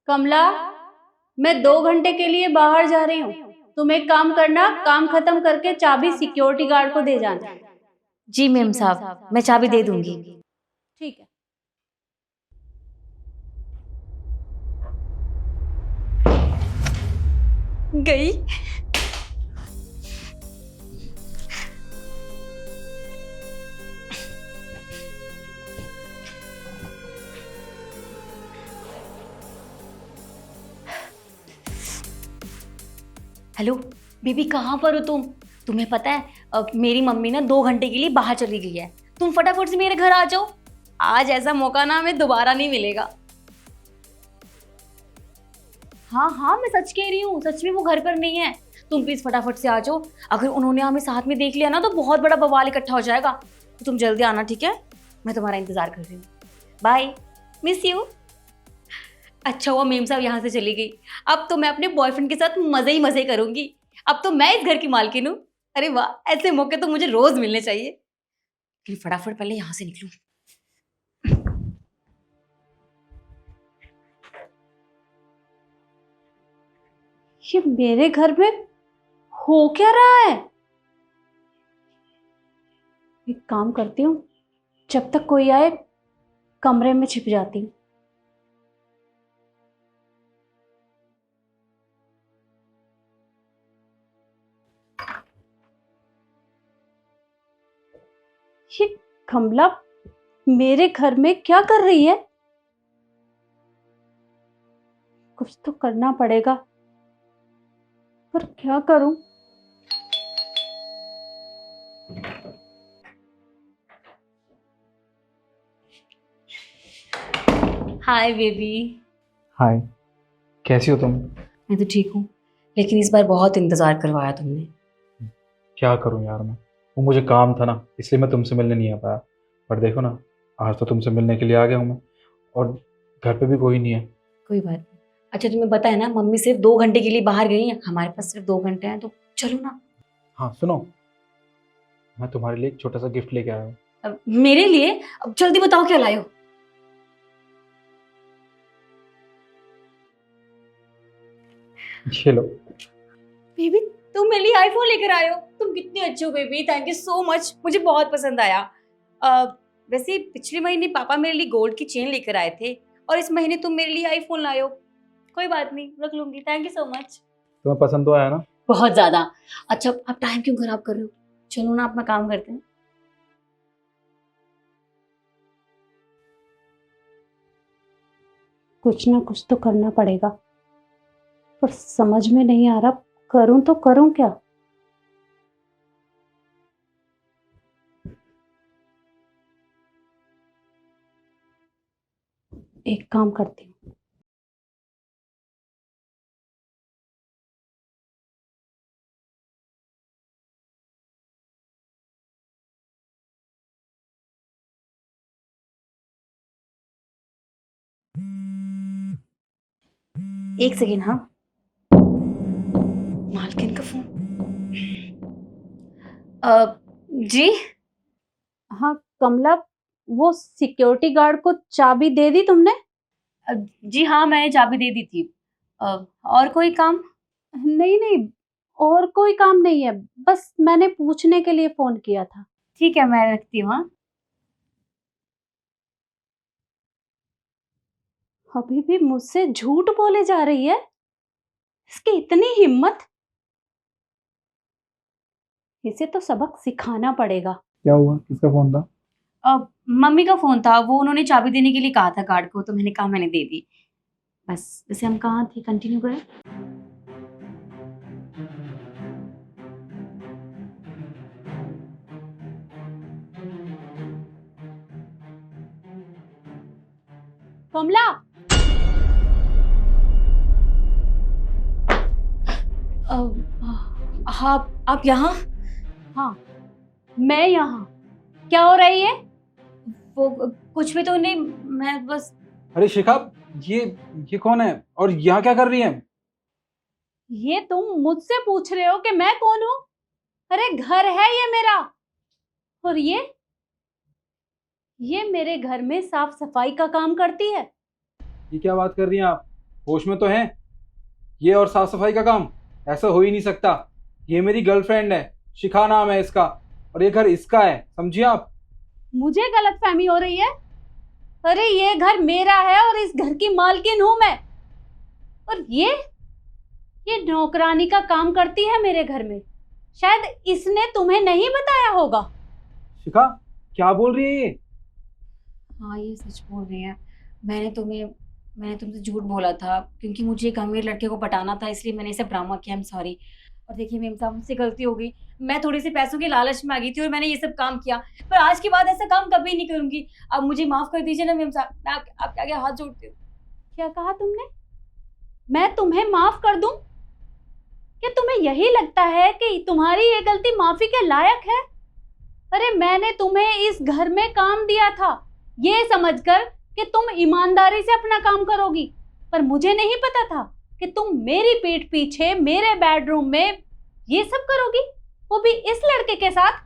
कमला, मैं 2 घंटे के लिए बाहर जा रही हूँ। तुम एक काम करना, काम खत्म करके चाबी सिक्योरिटी गार्ड को दे जाना। जी मेम साहब, मैं चाबी दे दूंगी। ठीक है। गई। हेलो बेबी, कहाँ पर हो तुम? तुम्हें पता है मेरी मम्मी ना 2 घंटे के लिए बाहर चली गई है। तुम फटाफट से मेरे घर आ जाओ। आज ऐसा मौका ना हमें दोबारा नहीं मिलेगा। हाँ हाँ, मैं सच कह रही हूँ, सच में वो घर पर नहीं है। तुम प्लीज फटाफट से आ जाओ। अगर उन्होंने हमें साथ में देख लिया ना तो बहुत बड़ा बवाल इकट्ठा हो जाएगा। तो तुम जल्दी आना, ठीक है? मैं तुम्हारा इंतजार कर रही हूँ। Bye, miss you. अच्छा हुआ मेम साहब यहाँ से चली गई। अब तो मैं अपने बॉयफ्रेंड के साथ मजे ही मजे करूंगी। अब तो मैं इस घर की मालकिन हूँ। अरे वाह, ऐसे मौके तो मुझे रोज मिलने चाहिए। लेकिन फटाफट पहले यहाँ से निकलूं। ये मेरे घर में हो क्या रहा है? एक काम करती हूँ, जब तक कोई आए कमरे में छिप जाती हूँ। ये कमला मेरे घर में क्या कर रही है? कुछ तो करना पड़ेगा, पर क्या करूं? Hi baby. हाय, कैसी हो तुम? मैं तो ठीक हूँ, लेकिन इस बार बहुत इंतजार करवाया तुमने। क्या करूं यार मैं। वो मुझे काम था ना, इसलिए मैं तुमसे मिलने नहीं आ पाया। पर देखो ना, आज तो तुमसे मिलने के लिए आ गया हूँ मैं। और घर पे भी कोई नहीं है। कोई बात नहीं। अच्छा तुम्हें पता है ना, मम्मी सिर्फ 2 घंटे के लिए बाहर गई है। हमारे पास सिर्फ 2 घंटे हैं, तो चलो ना। हाँ सुनो, मैं तुम्हारे लिए एक छोटा सा गिफ्ट लेके आया हूँ। अब मेरे लिए? अब जल्दी बताओ क्या लाए हो। ये लो। बेबी, तुम मेरे लिए आईफोन लेकर आए हो। तुम कितने अच्छे हो baby, thank you so much. मुझे बहुत पसंद आया। वैसे पिछले महीने पापा मेरे लिए गोल्ड की चेन लेकर आए थे, और इस महीने तुम मेरे लिए आईफोन लाए हो। कोई बात नहीं, रख लूंगी। Thank you so much. तुम्हें पसंद तो आया ना? बहुत ज्यादा। अच्छा, आप टाइम क्यों खराब कर रहे हो? चलो ना, अपना काम करते हैं। कुछ ना कुछ तो करना पड़ेगा, पर समझ में नहीं आ रहा करूं तो करूं क्या। एक काम करती हूँ, एक सेकेंड। हाँ, मालकिन का फोन। जी। हाँ कमला, वो सिक्योरिटी गार्ड को चाबी दे दी तुमने? जी हाँ, मैंने चाबी दे दी थी। और कोई काम? नहीं नहीं, और कोई काम नहीं है, बस मैंने पूछने के लिए फोन किया था। ठीक है, मैं रखती हूँ। हाँ, अभी भी मुझसे झूठ बोले जा रही है। इसकी इतनी हिम्मत, इसे तो सबक सिखाना पड़ेगा। क्या हुआ, किसका फोन था? मम्मी का फोन था। वो उन्होंने चाबी देने के लिए कहा था गार्ड को, तो मैंने कहा, मैंने दे दी। बस। वैसे हम कहाँ थे, कंटिन्यू करें? कमला, हाँ, आप यहाँ? हाँ मैं यहाँ। क्या हो रही है? वो कुछ भी तो नहीं, मैं बस। अरे शिखा, ये कौन है और यहाँ क्या कर रही है? ये तुम मुझसे पूछ रहे हो कि मैं कौन हूं? अरे घर है ये मेरा। और ये मेरे घर में साफ सफाई का काम करती है। ये क्या बात कर रही हैं आप? होश में तो हैं? ये और साफ सफाई का काम ऐसा हो ही नहीं सकता। ये मेरी गर्लफ्रेंड है, शिखा नाम है इसका, और ये घर इसका है, समझिए आप। मुझे गलतफहमी हो रही है। अरे ये घर मेरा है और इस घर की मालकिन हूं मैं। और ये नौकरानी का काम करती है मेरे घर में। शायद इसने तुम्हें नहीं बताया होगा। शिखा, क्या बोल रही है ये? हाँ ये सच बोल रही है। मैंने तुमसे झूठ बोला था क्योंकि मुझे एक अमीर लड़के को पटाना था, इसलिए मैंने इसे ड्रामा किया। I am sorry. और देखिए मेम साहब, मुझसे गलती हो गई। मैं थोड़ी सी पैसों के लालच में आ गई थी और मैंने ये सब काम किया, पर आज के बाद ऐसा काम कभी नहीं करूंगी। अब मुझे माफ कर दीजिए ना मेम साहब, मैं आपके आगे हाथ जोड़ती हूँ। क्या कहा तुमने? मैं तुम्हें माफ कर दूं? क्या तुम्हें यही लगता है कि तुम्हारी ये गलती माफी के लायक है? अरे मैंने तुम्हें इस घर में काम दिया था ये समझकर कि तुम ईमानदारी से अपना काम करोगी, पर मुझे नहीं पता था कि तुम मेरी पीठ पीछे मेरे बेडरूम में ये सब करोगी, वो भी इस लड़के के साथ।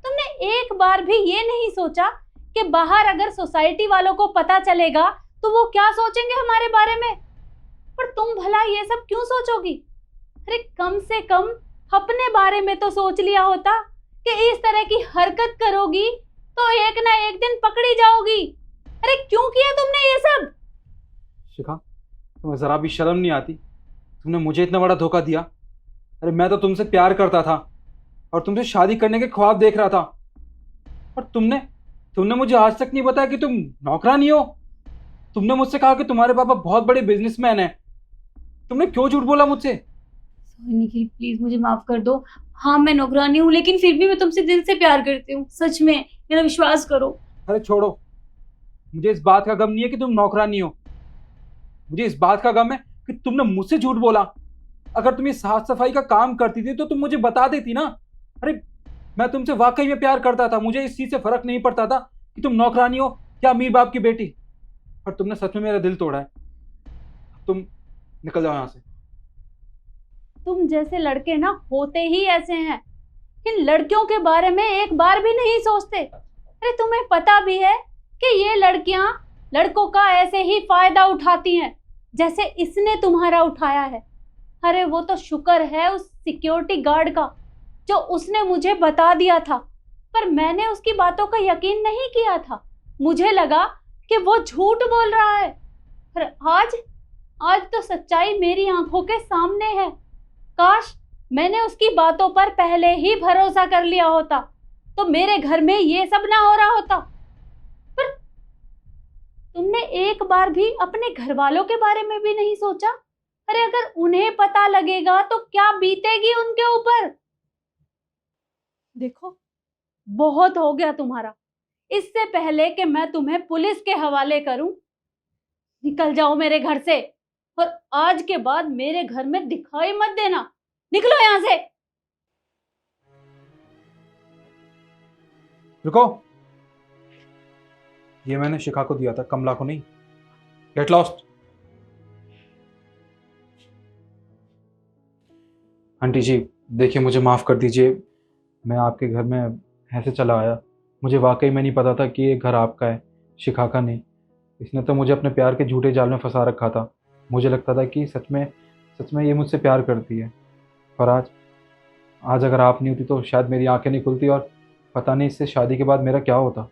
तुमने एक बार भी ये नहीं सोचा कि बाहर अगर सोसाइटी वालों को पता चलेगा तो वो क्या सोचेंगे हमारे बारे में? पर तुम भला ये सब क्यों सोचोगी? अरे कम से कम अपने बारे में तो सोच लिया होता कि इस तरह की हरकत करोगी तो एक ना एक दिन पकड़ी जाओगी। अरे क्यों किया तुमने ये सब? शिखा, तुम्हें जरा भी शर्म नहीं आती? तुमने मुझे इतना बड़ा धोखा दिया। अरे मैं तो तुमसे प्यार करता था और तुमसे शादी करने के ख्वाब देख रहा था, और तुमने मुझे आज तक नहीं बताया कि तुम नौकरानी हो। तुमने मुझसे कहा कि तुम्हारे पापा बहुत बड़े बिजनेसमैन हैं। तुमने क्यों झूठ बोला मुझसे? सॉरी निखिल, प्लीज मुझे माफ कर दो। हाँ मैं नौकरानी हूँ, लेकिन फिर भी मैं तुमसे दिल से प्यार करती हूँ, सच में, मेरा विश्वास करो। अरे छोड़ो, मुझे इस बात का गम नहीं है कि तुम नौकरानी हो। मुझे इस बात का गम है कि तुमने मुझसे झूठ बोला। अगर तुम ये साफ सफाई का काम करती थी तो तुम मुझे बता देती ना। अरे मैं तुमसे वाकई में प्यार करता था, मुझे इस चीज से फर्क नहीं पड़ता था कि तुम नौकरानी हो या अमीर बाप की बेटी। पर तुमने सच में मेरा दिल तोड़ा है। तुम निकल जाओ यहाँ से। तुम जैसे लड़के ना होते ही ऐसे हैं, इन लड़कियों के बारे में एक बार भी नहीं सोचते। अरे तुम्हें पता भी है कि ये लड़कियां लड़कों का ऐसे ही फायदा उठाती हैं जैसे इसने तुम्हारा उठाया है। अरे वो तो शुक्र है उस सिक्योरिटी गार्ड का जो उसने मुझे बता दिया था, पर मैंने उसकी बातों का यकीन नहीं किया था। मुझे लगा कि वो झूठ बोल रहा है। पर आज तो सच्चाई मेरी आंखों के सामने है। काश मैंने उसकी बातों पर पहले ही भरोसा कर लिया होता तो मेरे घर में ये सब ना हो रहा होता। पर तुमने एक बार भी अपने घर वालों के बारे में भी नहीं सोचा? अरे अगर उन्हें पता लगेगा तो क्या बीतेगी उनके ऊपर? देखो, बहुत हो गया तुम्हारा। इससे पहले कि मैं तुम्हें पुलिस के हवाले करूं, निकल जाओ मेरे घर से, और आज के बाद मेरे घर में दिखाई मत देना। निकलो यहां से। रुको, ये मैंने शिखा को दिया था, कमला को नहीं। Get lost. आंटी जी देखिए, मुझे माफ़ कर दीजिए। मैं आपके घर में ऐसे चला आया, मुझे वाकई में नहीं पता था कि ये घर आपका है, शिखा का नहीं। इसने तो मुझे अपने प्यार के झूठे जाल में फंसा रखा था। मुझे लगता था कि सच में ये मुझसे प्यार करती है। पर आज अगर आप नहीं होती तो शायद मेरी आंखें नहीं खुलती, और पता नहीं इससे शादी के बाद मेरा क्या होता।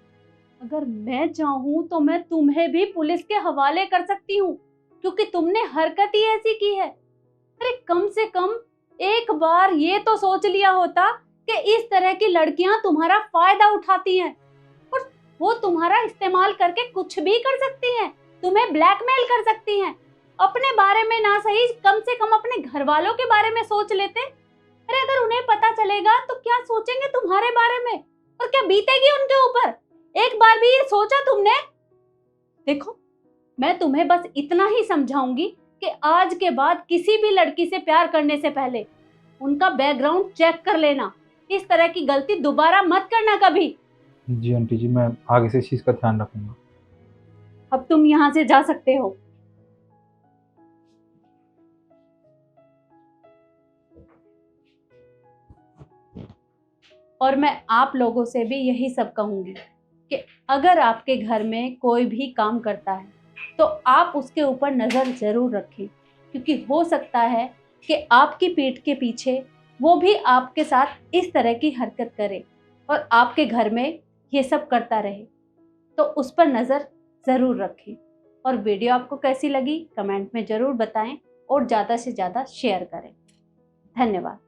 अगर मैं चाहूं तो मैं तुम्हें भी पुलिस के हवाले कर सकती हूँ, क्योंकि तुमने हरकत ही ऐसी की है। अरे कम से कम एक बार ये तो सोच लिया होता कि इस तरह की लड़कियां तुम्हारा फायदा उठाती हैं और वो तुम्हारा इस्तेमाल करके कुछ भी कर सकती हैं, तुम्हें ब्लैकमेल कर सकती हैं। अपने बारे में ना सही, कम से कम अपने घर वालों के बारे में सोच लेते। अरे अगर उन्हें पता चलेगा तो क्या सोचेंगे तुम्हारे बारे में, और क्या बीतेगी उनके ऊपर? एक बार भी ये सोचा तुमने? देखो, मैं तुम्हें बस इतना ही समझाऊंगी कि आज के बाद किसी भी लड़की से प्यार करने से पहले उनका बैकग्राउंड चेक कर लेना। इस तरह की गलती दोबारा मत करना कभी। जी आंटी जी, मैं आगे से इस चीज़ का ध्यान रखूंगा। अब तुम यहाँ से जा सकते हो। और मैं आप लोगों से भी यही सब कहूंगी कि अगर आपके घर में कोई भी काम करता है तो आप उसके ऊपर नज़र ज़रूर रखें, क्योंकि हो सकता है कि आपकी पीठ के पीछे वो भी आपके साथ इस तरह की हरकत करे और आपके घर में ये सब करता रहे। तो उस पर नज़र ज़रूर रखें। और वीडियो आपको कैसी लगी कमेंट में ज़रूर बताएं और ज़्यादा से ज़्यादा शेयर करें। धन्यवाद।